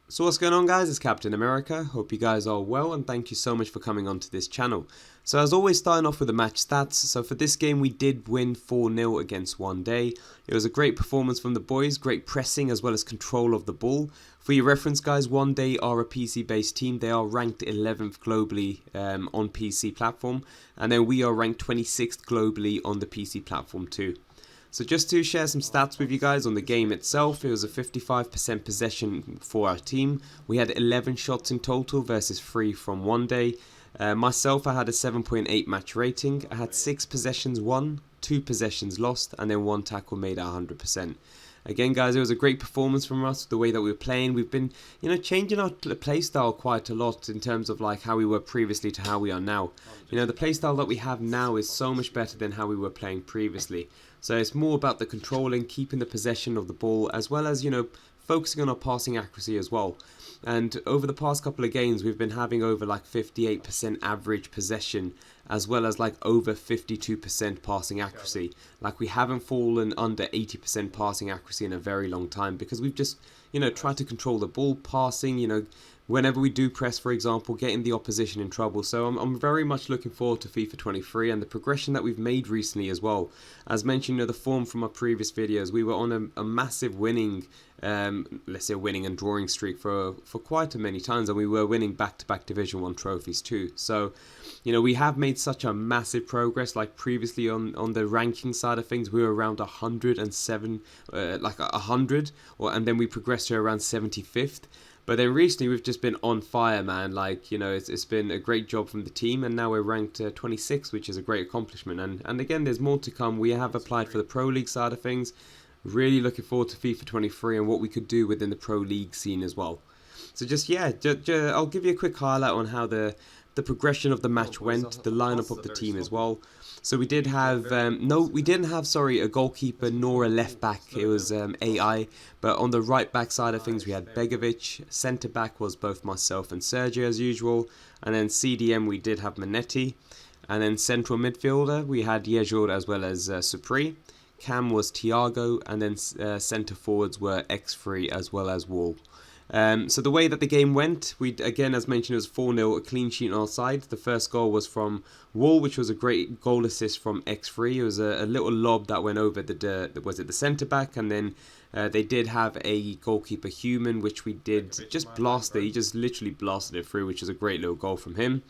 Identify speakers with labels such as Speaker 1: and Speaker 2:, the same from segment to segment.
Speaker 1: So what's going on, guys? It's Captain America. Hope you guys are well, and thank you so much for coming onto this channel. So as always, starting off with the match stats. So for this game we did win 4-0 against One Day. It was a great performance from the boys, great pressing as well as control of the ball. For your reference, guys, One Day are a PC based team. They are ranked 11th globally on PC platform, and then we are ranked 26th globally on the PC platform too. So just to share some stats with you guys on the game itself, it was a 55% possession for our team. We had 11 shots in total versus 3 from One Day. Myself, I had a 7.8 match rating. I had 6 possessions won, 2 possessions lost, and then 1 tackle made at 100%. Again, guys, it was a great performance from us, the way that we were playing. We've been, changing our play style quite a lot in terms of like how we were previously to how we are now. The play style that we have now is so much better than how we were playing previously. So it's more about the controlling, keeping the possession of the ball, as well as, focusing on our passing accuracy as well. And over the past couple of games, we've been having over like 58% average possession, as well as like over 52% passing accuracy. Like we haven't fallen under 80% passing accuracy in a very long time, because we've just, tried to control the ball, passing, whenever we do press, for example, getting the opposition in trouble. So I'm very much looking forward to FIFA 23 and the progression that we've made recently as well. As mentioned, the form from our previous videos, we were on a massive winning, let's say winning and drawing streak for quite a many times, and we were winning back-to-back Division 1 trophies too. So, we have made such a massive progress. Like previously on the ranking side of things, we were around 107, like 100, and then we progressed to around 75th. But then recently we've just been on fire, man. Like, it's been a great job from the team, and now we're ranked 26, which is a great accomplishment. And again, there's more to come. We have applied for the Pro League side of things. Really looking forward to FIFA 23 and what we could do within the Pro League scene as well. So just, yeah, I'll give you a quick highlight on how the progression of the match went, the lineup of the team as well. So we did have, we didn't have, a goalkeeper nor a left back. It was AI. But on the right back side of things, we had Begovic. Centre back was both myself and Sergio as usual. And then CDM, we did have Manetti. And then central midfielder, we had Yejor as well as Supri. Cam was Thiago. And then centre forwards were X3 as well as Wall. So the way that the game went, again, as mentioned, it was 4-0, a clean sheet on our side. The first goal was from Wall, which was a great goal assist from X3. It was a little lob that went over the centre back, and then they did have a goalkeeper human, which we did just blast it. He just literally blasted it through, which was a great little goal from him.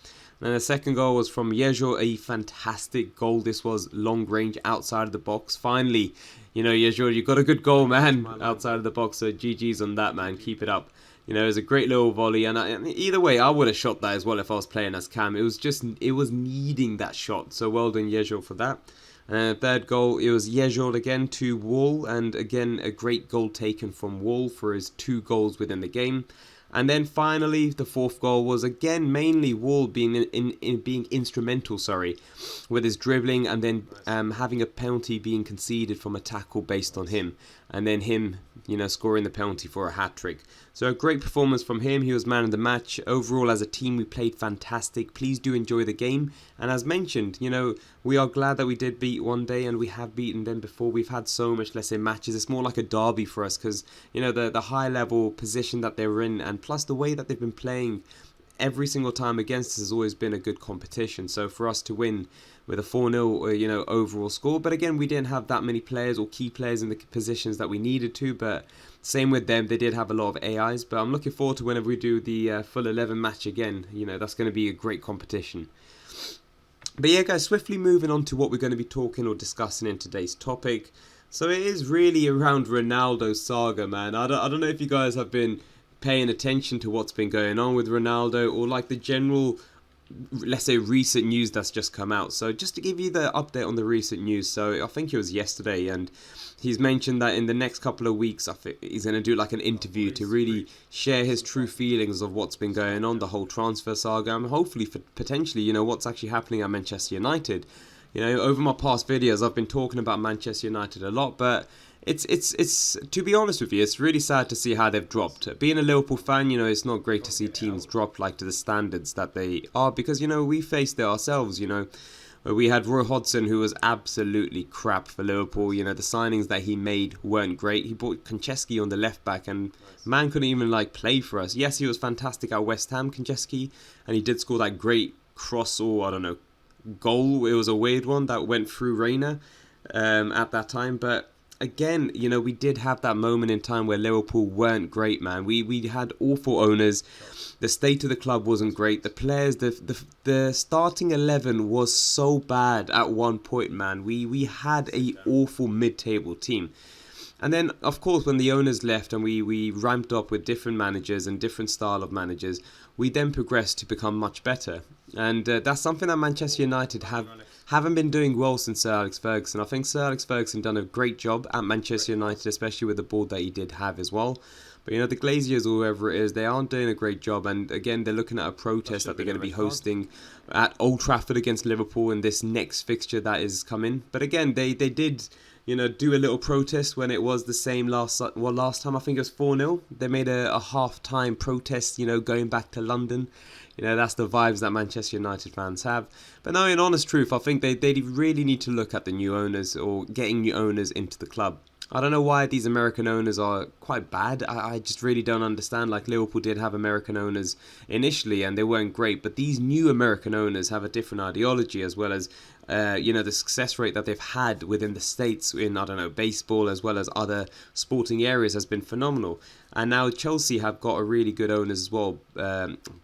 Speaker 1: And the second goal was from Yejor, a fantastic goal. This was long range outside of the box. Finally, Yejor, you got a good goal, man, outside of the box. So GG's on that, man. Keep it up. It was a great little volley, and either way, I would have shot that as well if I was playing as Cam. It was needing that shot. So well done, Yejor, for that. Third goal, it was Yejor again to Wall, and again a great goal taken from Wall for his 2 goals within the game. And then finally, the fourth goal was again mainly Wall being being instrumental, with his dribbling, and then having a penalty being conceded from a tackle based on him, and then him, scoring the penalty for a hat-trick. So a great performance from him. He was man of the match. Overall, as a team, we played fantastic. Please do enjoy the game. And as mentioned, we are glad that we did beat One Day, and we have beaten them before. We've had so much, let's say, matches. It's more like a derby for us, because, the high-level position that they're in, and plus the way that they've been playing every single time against us has always been a good competition. So for us to win with a 4-0, overall score. But again, we didn't have that many players or key players in the positions that we needed to. But same with them, they did have a lot of AIs. But I'm looking forward to whenever we do the full 11 match again. That's going to be a great competition. But yeah, guys, swiftly moving on to what we're going to be talking or discussing in today's topic. So it is really around Ronaldo saga, man. I don't know if you guys have been paying attention to what's been going on with Ronaldo, or like the general, let's say, recent news that's just come out. So just to give you the update on the recent news, so I think it was yesterday, and he's mentioned that in the next couple of weeks, I think he's going to do like an interview to really share his true feelings of what's been going on, the whole transfer saga, and hopefully for potentially, what's actually happening at Manchester United. Over my past videos, I've been talking about Manchester United a lot, but it's to be honest with you, it's really sad to see how they've dropped. Being a Liverpool fan, it's not great to see teams drop like to the standards that they are, because we faced it ourselves. We had Roy Hodgson, who was absolutely crap for Liverpool. You know, the signings that he made weren't great. He bought Konchesky on the left back, and man couldn't even play for us. Yes, he was fantastic at West Ham, Konchesky, and he did score that great cross, or I don't know, goal. It was a weird one that went through Reina at that time, but again, you know, we did have that moment in time where Liverpool weren't great, man. We had awful owners. The state of the club wasn't great. The players, the starting 11 was so bad at one point, man. We had a awful mid-table team. And then, of course, when the owners left and we ramped up with different managers and different style of managers, we then progressed to become much better. And that's something that Manchester United haven't been doing well since Sir Alex Ferguson. I think Sir Alex Ferguson done a great job at Manchester United, especially with the board that he did have as well. But, you know, the Glaziers or whoever it is, they aren't doing a great job. And again, they're looking at a protest that they're going to be hosting at Old Trafford against Liverpool in this next fixture that is coming. But again, they did, you know, do a little protest when it was the same last time. I think it was 4-0. They made a half-time protest, you know, going back to London. You know, that's the vibes that Manchester United fans have. But no, in honest truth, I think they really need to look at the new owners or getting new owners into the club. I don't know why these American owners are quite bad. I just really don't understand. Like, Liverpool did have American owners initially and they weren't great. But these new American owners have a different ideology, as well as, you know, the success rate that they've had within the States in, I don't know, baseball as well as other sporting areas has been phenomenal. And now Chelsea have got a really good owners as well.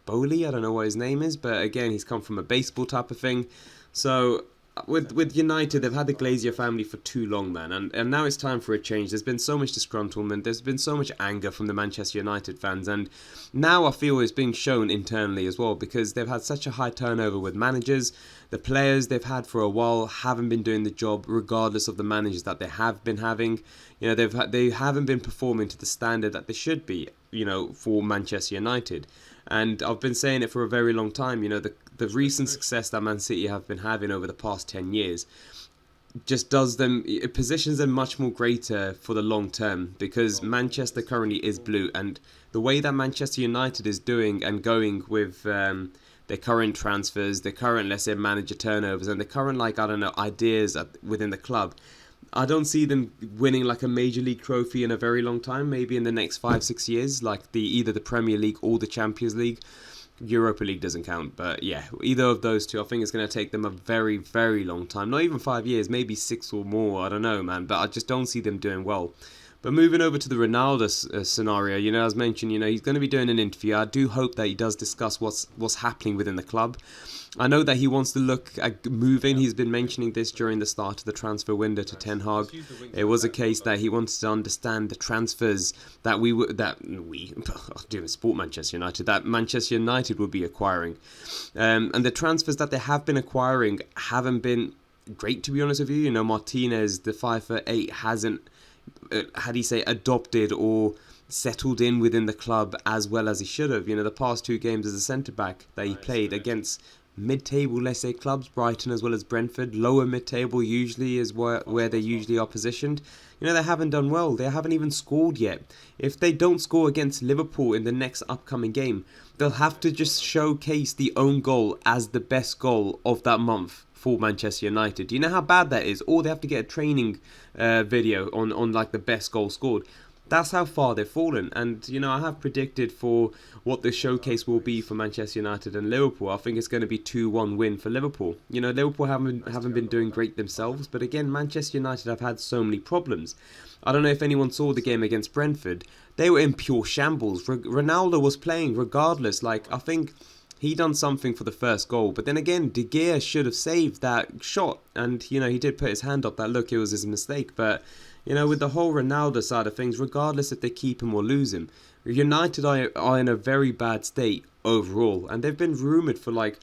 Speaker 1: Bowley, I don't know what his name is, but again, he's come from a baseball type of thing. So with United, they've had the Glazier family for too long, man, and now it's time for a change. There's been so much disgruntlement, there's been so much anger from the Manchester United fans, and now I feel it's being shown internally as well, because they've had such a high turnover with managers. The players they've had for a while haven't been doing the job, regardless of the managers that they have been having. You know, they haven't been performing to the standard that they should be, you know, for Manchester United. And I've been saying it for a very long time. You know, the recent success that Man City have been having over the past 10 years just it positions them much more greater for the long term, because Manchester currently is blue, and the way that Manchester United is doing and going with their current transfers, their current, let's say, manager turnovers, and the current, like, I don't know, ideas within the club, I don't see them winning like a major league trophy in a very long time. Maybe in the next 5-6 years, like either the Premier League or the Champions League. Europa League doesn't count, but yeah, either of those two, I think it's going to take them a very, very long time. Not even 5 years, maybe 6 or more. I don't know, man, but I just don't see them doing well. But moving over to the Ronaldo scenario, you know, as mentioned, you know, he's going to be doing an interview. I do hope that he does discuss what's happening within the club. I know that he wants to look at moving. He's been mentioning this during the start of the transfer window to Ten Hag. It was a case that he wanted to understand the transfers that doing Sport Manchester United, that Manchester United would be acquiring. And the transfers that they have been acquiring haven't been great, to be honest with you. You know, Martinez, the 5'8", hasn't, adopted or settled in within the club as well as he should have. You know, the past 2 games as a centre-back that he played against mid-table, let's say, clubs, Brighton as well as Brentford, lower mid-table usually is where they usually are positioned. You know, they haven't done well. They haven't even scored yet. If they don't score against Liverpool in the next upcoming game, they'll have to just showcase the own goal as the best goal of that month for Manchester United. Do you know how bad that is? Or they have to get a training video on like the best goal scored. That's how far they've fallen. And, you know, I have predicted for what the showcase will be for Manchester United and Liverpool. I think it's going to be 2-1 win for Liverpool. You know, Liverpool haven't been doing great themselves, but again, Manchester United have had so many problems. I don't know if anyone saw the game against Brentford. They were in pure shambles. Ronaldo was playing regardless. Like, I think he done something for the first goal, but then again, De Gea should have saved that shot. And, you know, he did put his hand up that, look, it was his mistake, but you know, with the whole Ronaldo side of things, regardless if they keep him or lose him, United are in a very bad state overall. And they've been rumoured for, like,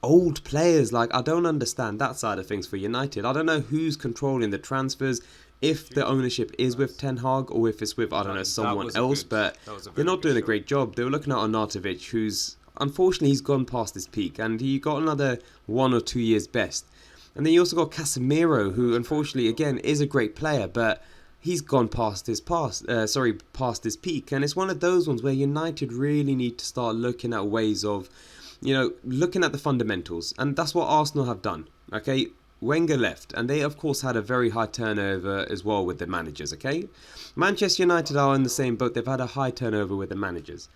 Speaker 1: old players. Like, I don't understand that side of things for United. I don't know who's controlling the transfers, if the ownership is with Ten Hag or if it's with, I don't know, someone else. But they're not doing a great job. They were looking at Arnautovic, who's, unfortunately, he's gone past his peak. And he got another 1 or 2 years best. And then you also got Casemiro, who unfortunately, again, is a great player, but he's gone past his peak. And it's one of those ones where United really need to start looking at ways of looking at the fundamentals, and that's what Arsenal have done. Okay, Wenger left, and they of course had a very high turnover as well with the managers. Okay, Manchester United are in the same boat. They've had a high turnover with the managers,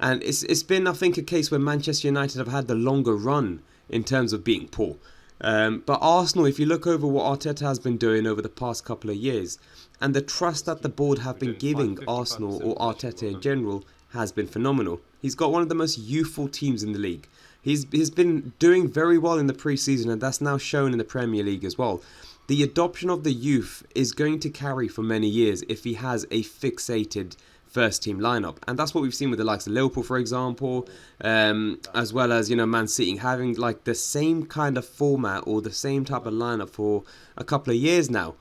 Speaker 1: and it's been, I think, a case where Manchester United have had the longer run in terms of being poor. But Arsenal, if you look over what Arteta has been doing over the past couple of years, and the trust that the board have been giving Arsenal, or Arteta in general, has been phenomenal. He's got one of the most youthful teams in the league. He's been doing very well in the pre-season, and that's now shown in the Premier League as well. The adoption of the youth is going to carry for many years if he has a fixated first team lineup, and that's what we've seen with the likes of Liverpool, for example, as well as Man City having like the same kind of format or the same type of lineup for a couple of years now.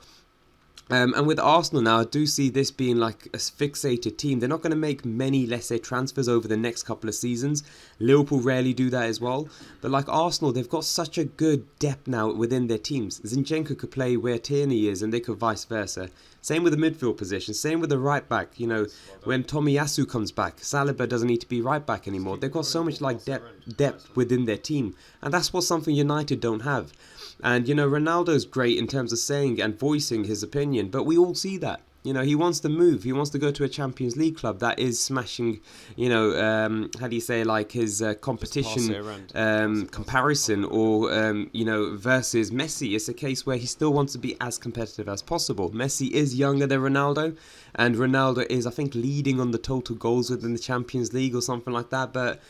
Speaker 1: And with Arsenal now, I do see this being like a fixated team. They're not going to make many, let's say, transfers over the next couple of seasons. Liverpool rarely do that as well. But like Arsenal, they've got such a good depth now within their teams. Zinchenko could play where Tierney is, and they could vice versa. Same with the midfield position. Same with the right back. When Tomiyasu comes back, Saliba doesn't need to be right back anymore. They've got so much like depth within their team. And that's what something United don't have. And, Ronaldo's great in terms of saying and voicing his opinion, but we all see that. He wants to move. He wants to go to a Champions League club that is smashing, how do you say, like his competition comparison or, versus Messi. It's a case where he still wants to be as competitive as possible. Messi is younger than Ronaldo, and Ronaldo is, I think, leading on the total goals within the Champions League or something like that. But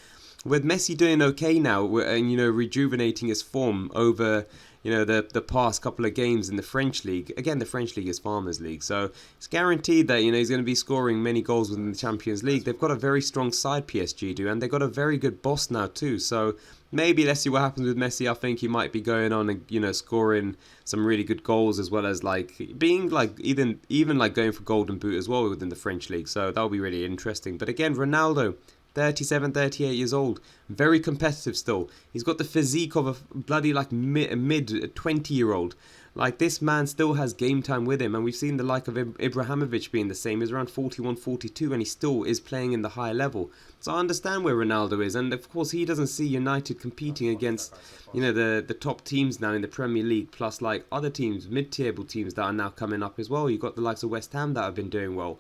Speaker 1: with Messi doing okay now and, rejuvenating his form over the past couple of games in the French league. Again, the French league is Farmers League, so it's guaranteed that he's going to be scoring many goals within the Champions League. They've got a very strong side, PSG do, and they've got a very good boss now too. So maybe let's see what happens with Messi. I think he might be going on and scoring some really good goals, as well as like being like even like going for Golden Boot as well within the French league. So that'll be really interesting. But again, Ronaldo, 37, 38 years old, very competitive still. He's got the physique of a bloody like mid 20-year-old. Like, this man still has game time with him, and we've seen the like of Ibrahimovic being the same. He's around 41, 42, and he still is playing in the high level. So I understand where Ronaldo is, and of course he doesn't see United competing against the top teams now in the Premier League, plus like other teams, mid-table teams that are now coming up as well. You've got the likes of West Ham that have been doing well.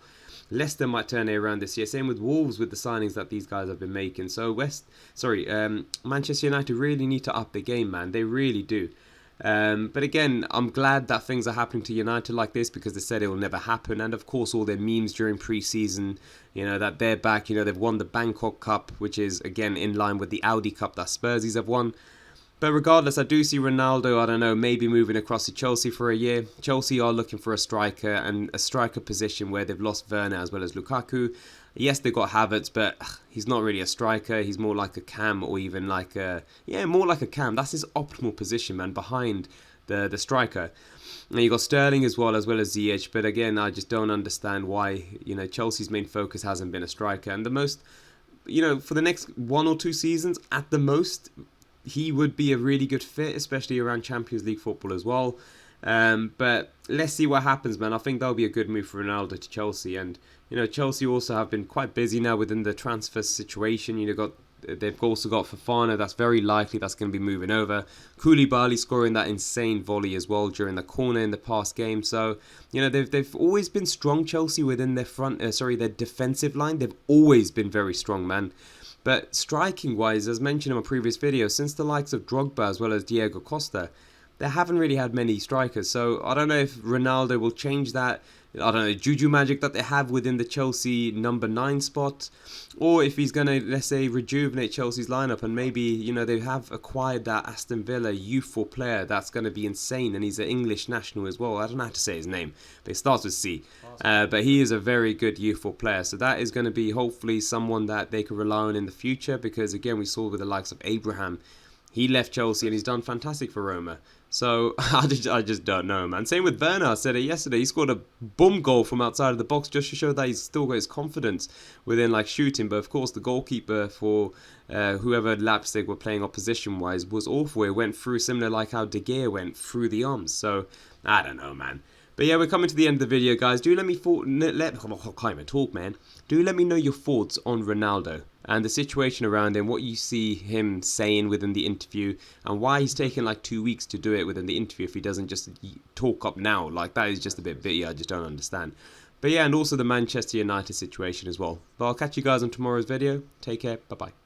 Speaker 1: Leicester might turn it around this year. Same with Wolves with the signings that these guys have been making. So Manchester United really need to up the game, man. They really do. But again, I'm glad that things are happening to United like this, because they said it will never happen. And of course, all their memes during pre-season, that they're back. They've won the Bangkok Cup, which is again in line with the Audi Cup that Spursies have won. But regardless, I do see Ronaldo, I don't know, maybe moving across to Chelsea for a year. Chelsea are looking for a striker, and a striker position where they've lost Werner as well as Lukaku. Yes, they've got Havertz, but he's not really a striker. He's more like a cam, or even like more like a cam. That's his optimal position, man, behind the striker. And you got Sterling as well as Ziyech. But again, I just don't understand why Chelsea's main focus hasn't been a striker. And the most, for the next 1 or 2 seasons at the most, he would be a really good fit, especially around Champions League football as well. But let's see what happens, man. I think that'll be a good move for Ronaldo to Chelsea. And, Chelsea also have been quite busy now within the transfer situation. They've also got Fofana. That's very likely that's going to be moving over. Koulibaly scoring that insane volley as well during the corner in the past game. So, they've always been strong, Chelsea, within their their defensive line. They've always been very strong, man. But striking-wise, as mentioned in my previous video, since the likes of Drogba as well as Diego Costa, they haven't really had many strikers. So I don't know if Ronaldo will change that. I don't know, juju magic that they have within the Chelsea number 9 spot, or if he's going to, let's say, rejuvenate Chelsea's lineup, and maybe, they have acquired that Aston Villa youthful player that's going to be insane, and he's an English national as well. I don't know how to say his name, but it starts with C. But he is a very good youthful player, so that is going to be hopefully someone that they can rely on in the future, because again, we saw with the likes of Abraham, he left Chelsea and he's done fantastic for Roma. So I just don't know, man. Same with Werner. I said it yesterday. He scored a boom goal from outside of the box just to show that he's still got his confidence within like shooting. But of course, the goalkeeper for whoever Leipzig were playing opposition-wise was awful. It went through similar like how De Gea went through the arms. So I don't know, man. But yeah, we're coming to the end of the video, guys. Do let me I can't even talk, man. Do let me know your thoughts on Ronaldo and the situation around him, what you see him saying within the interview, and why he's taking like 2 weeks to do it within the interview if he doesn't just talk up now. Like, that is just a bit bitty. I just don't understand. But yeah, and also the Manchester United situation as well. But I'll catch you guys on tomorrow's video. Take care. Bye-bye.